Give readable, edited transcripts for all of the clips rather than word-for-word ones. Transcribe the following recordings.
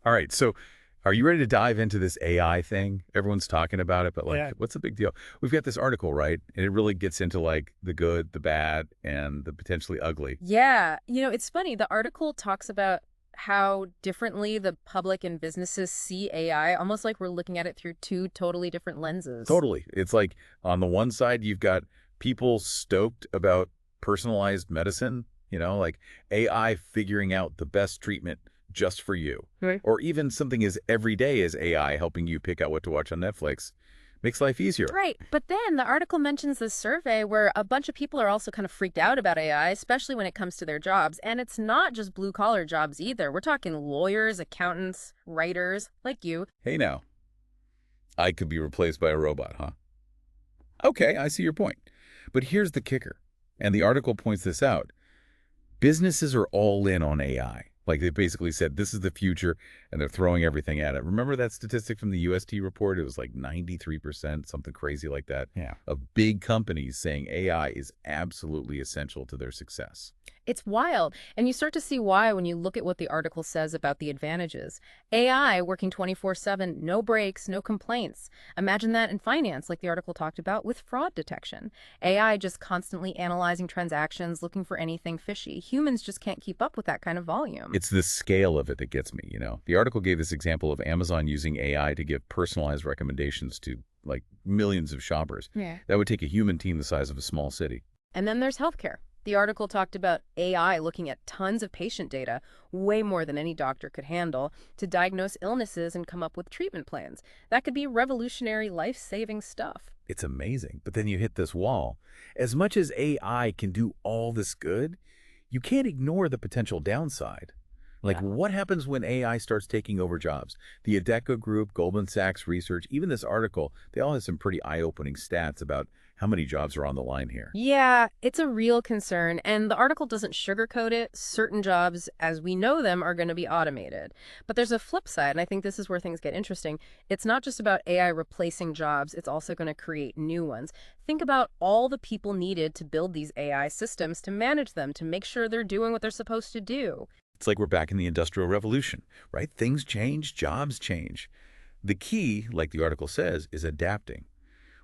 All right, so are you ready to dive into this AI thing? Everyone's talking about it, but like, Yeah. what's the big deal? We've got this article, right? And it really gets into like the good, the bad, and the potentially ugly. Yeah, it's funny. The article talks about how differently the public and businesses see AI, almost like we're looking at it through two totally different lenses. Totally. It's like on the one side, you've got people stoked about personalized medicine, like AI figuring out the best treatment just for you. Right. Or even something as everyday as AI helping you pick out what to watch on Netflix makes life easier. Right. But then the article mentions this survey where a bunch of people are also kind of freaked out about AI, especially when it comes to their jobs. And it's not just blue collar jobs either. We're talking lawyers, accountants, writers like you. Hey now, I could be replaced by a robot, huh? Okay, I see your point. But here's the kicker, and the article points this out. Businesses are all in on AI. Like they basically said, this is the future, and they're throwing everything at it. Remember that statistic from the UST report? It was like 93%, something crazy like that, Yeah. of big companies saying AI is absolutely essential to their success. It's wild. And you start to see why when you look at what the article says about the advantages. AI working 24/7, no breaks, no complaints. Imagine that in finance, like the article talked about, with fraud detection. AI just constantly analyzing transactions, looking for anything fishy. Humans just can't keep up with that kind of volume. It's the scale of it that gets me. The article gave this example of Amazon using AI to give personalized recommendations to like millions of shoppers. Yeah. That would take a human team the size of a small city. And then there's healthcare. The article talked about AI looking at tons of patient data, way more than any doctor could handle, to diagnose illnesses and come up with treatment plans. That could be revolutionary, life-saving stuff. It's amazing. But then you hit this wall. As much as AI can do all this good, you can't ignore the potential downside. Like, Yeah. what happens when AI starts taking over jobs? The Adecco Group, Goldman Sachs Research, even this article, they all have some pretty eye-opening stats about how many jobs are on the line here. Yeah, it's a real concern, and the article doesn't sugarcoat it. Certain jobs, as we know them, are going to be automated. But there's a flip side, and I think this is where things get interesting. It's not just about AI replacing jobs, it's also going to create new ones. Think about all the people needed to build these AI systems, to manage them, to make sure they're doing what they're supposed to do. It's like we're back in the Industrial Revolution, right? Things change, jobs change. The key, like the article says, is adapting.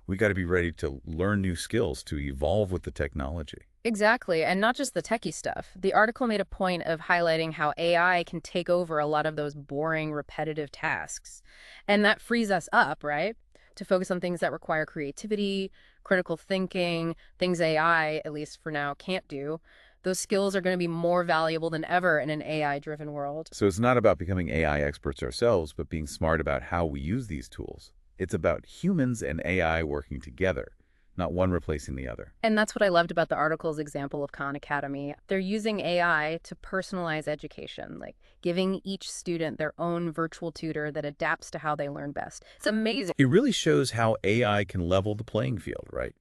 We got to be ready to learn new skills to evolve with the technology. Exactly, and not just the techie stuff. The article made a point of highlighting how AI can take over a lot of those boring, repetitive tasks. And that frees us up, right? To focus on things that require creativity, critical thinking, things AI, at least for now, can't do. Those skills are going to be more valuable than ever in an AI-driven world. So it's not about becoming AI experts ourselves, but being smart about how we use these tools. It's about humans and AI working together, not one replacing the other. And that's what I loved about the article's example of Khan Academy. They're using AI to personalize education, like giving each student their own virtual tutor that adapts to how they learn best. It's amazing. It really shows how AI can level the playing field, right?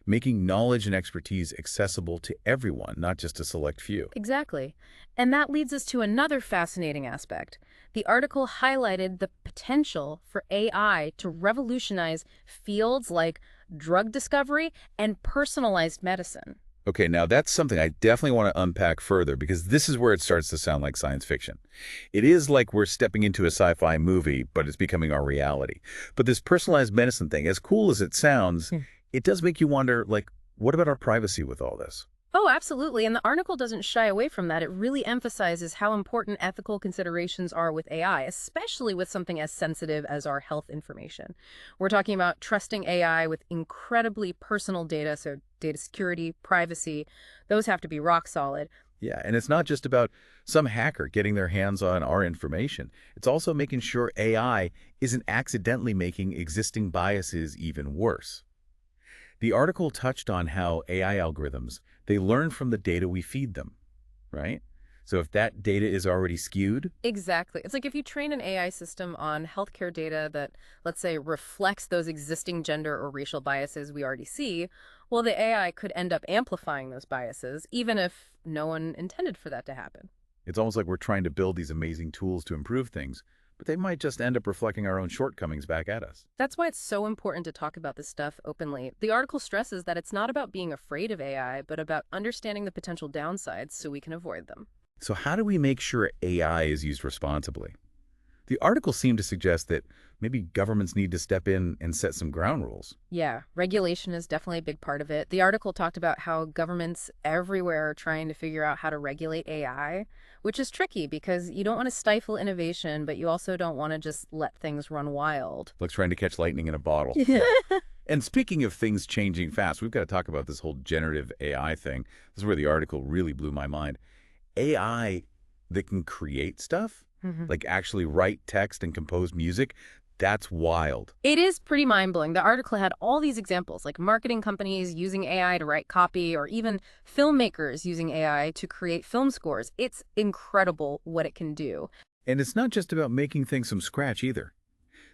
Making knowledge and expertise accessible to everyone, not just a select few. Exactly. And that leads us to another fascinating aspect. The article highlighted the potential for AI to revolutionize fields like drug discovery and personalized medicine. Okay, now that's something I definitely want to unpack further because this is where it starts to sound like science fiction. It is like we're stepping into a sci-fi movie, but it's becoming our reality. But this personalized medicine thing, as cool as it sounds, it does make you wonder, like, what about our privacy with all this? Oh, absolutely. And the article doesn't shy away from that. It really emphasizes how important ethical considerations are with AI, especially with something as sensitive as our health information. We're talking about trusting AI with incredibly personal data, so data security, privacy, those have to be rock solid. Yeah, and it's not just about some hacker getting their hands on our information. It's also making sure AI isn't accidentally making existing biases even worse. The article touched on how AI algorithms, they learn from the data we feed them, right? So if that data is already skewed, Exactly. It's like if you train an AI system on healthcare data that, let's say, reflects those existing gender or racial biases we already see, well, the AI could end up amplifying those biases, even if no one intended for that to happen. it's almost like we're trying to build these amazing tools to improve things, but they might just end up reflecting our own shortcomings back at us. That's why it's so important to talk about this stuff openly. The article stresses that it's not about being afraid of AI, but about understanding the potential downsides so we can avoid them. So how do we make sure AI is used responsibly? The article seemed to suggest that maybe governments need to step in and set some ground rules. Yeah, regulation is definitely a big part of it. The article talked about how governments everywhere are trying to figure out how to regulate AI, which is tricky because you don't want to stifle innovation, but you also don't want to just let things run wild. Like trying to catch lightning in a bottle. And speaking of things changing fast, we've got to talk about this whole generative AI thing. This is where the article really blew my mind. AI that can create stuff, Mhm. like actually write text and compose music, that's wild. It is pretty mind-blowing. The article had all these examples, like marketing companies using AI to write copy, or even filmmakers using AI to create film scores. It's incredible what it can do. And it's not just about making things from scratch either.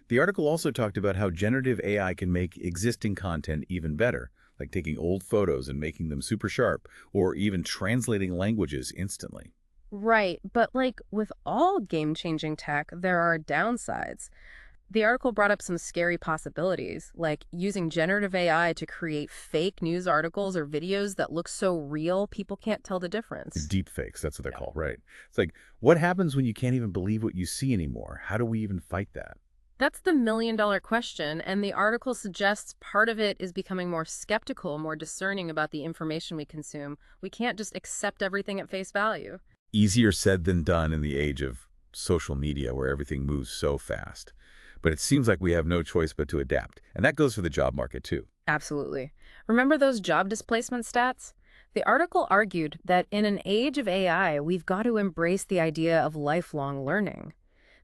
The article also talked about how generative AI can make existing content even better, like taking old photos and making them super sharp, or even translating languages instantly. Right, but like with all game-changing tech, there are downsides. The article brought up some scary possibilities, like using generative AI to create fake news articles or videos that look so real people can't tell the difference. Deep fakes, that's what they're called, right? It's like, what happens when you can't even believe what you see anymore? How do we even fight that? That's the million-dollar question, and the article suggests part of it is becoming more skeptical, more discerning about the information we consume. We can't just accept everything at face value. Easier said than done in the age of social media where everything moves so fast. But it seems like we have no choice but to adapt. And that goes for the job market too. Absolutely. Remember those job displacement stats? The article argued that in an age of AI, we've got to embrace the idea of lifelong learning.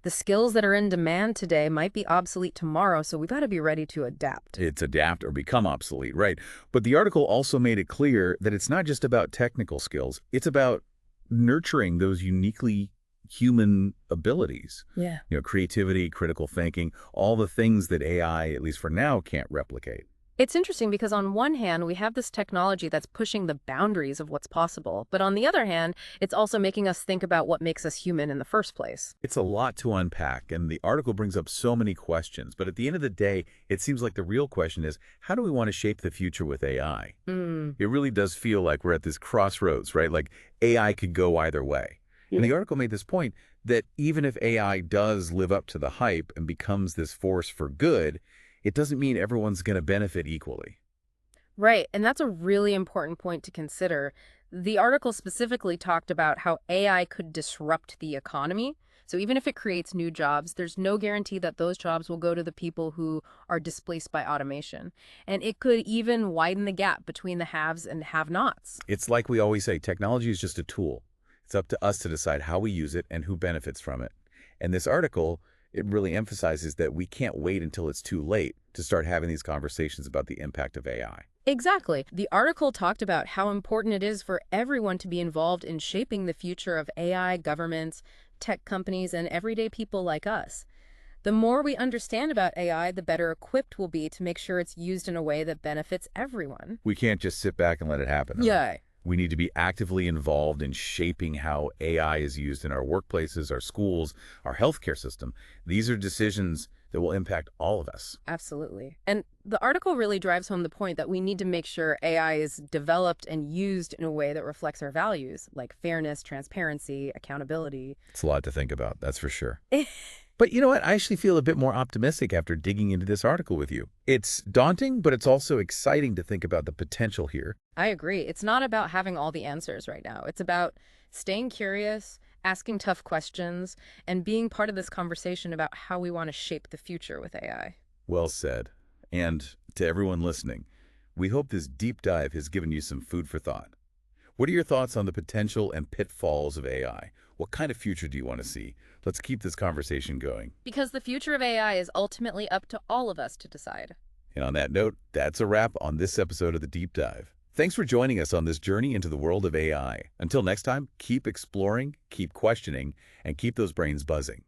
The skills that are in demand today might be obsolete tomorrow, so we've got to be ready to adapt. It's adapt or become obsolete, right? But the article also made it clear that it's not just about technical skills. It's about nurturing those uniquely human abilities. Yeah. Creativity, critical thinking, all the things that AI, at least for now, can't replicate. It's interesting because on one hand, we have this technology that's pushing the boundaries of what's possible. But on the other hand, it's also making us think about what makes us human in the first place. It's a lot to unpack, and the article brings up so many questions. But at the end of the day, it seems like the real question is, how do we want to shape the future with AI? It really does feel like we're at this crossroads, right? Like AI could go either way. And the article made this point that even if AI does live up to the hype and becomes this force for good, it doesn't mean everyone's going to benefit equally. Right, and that's a really important point to consider. The article specifically talked about how AI could disrupt the economy. So even if it creates new jobs, there's no guarantee that those jobs will go to the people who are displaced by automation. And it could even widen the gap between the haves and have-nots. It's like we always say, technology is just a tool. It's up to us to decide how we use it and who benefits from it. And this article, it really emphasizes that we can't wait until it's too late to start having these conversations about the impact of AI. Exactly. The article talked about how important it is for everyone to be involved in shaping the future of AI, governments, tech companies, and everyday people like us. The more we understand about AI, the better equipped we'll be to make sure it's used in a way that benefits everyone. We can't just sit back and let it happen. Yeah. We need to be actively involved in shaping how AI is used in our workplaces, our schools, our healthcare system. These are decisions that will impact all of us. Absolutely. And the article really drives home the point that we need to make sure AI is developed and used in a way that reflects our values, like fairness, transparency, accountability. It's a lot to think about, that's for sure. But you know what? I actually feel a bit more optimistic after digging into this article with you. It's daunting, but it's also exciting to think about the potential here. I agree. It's not about having all the answers right now. It's about staying curious, asking tough questions, and being part of this conversation about how we want to shape the future with AI. Well said. And to everyone listening, we hope this deep dive has given you some food for thought. What are your thoughts on the potential and pitfalls of AI? What kind of future do you want to see? Let's keep this conversation going. Because the future of AI is ultimately up to all of us to decide. And on that note, that's a wrap on this episode of The Deep Dive. Thanks for joining us on this journey into the world of AI. Until next time, keep exploring, keep questioning, and keep those brains buzzing.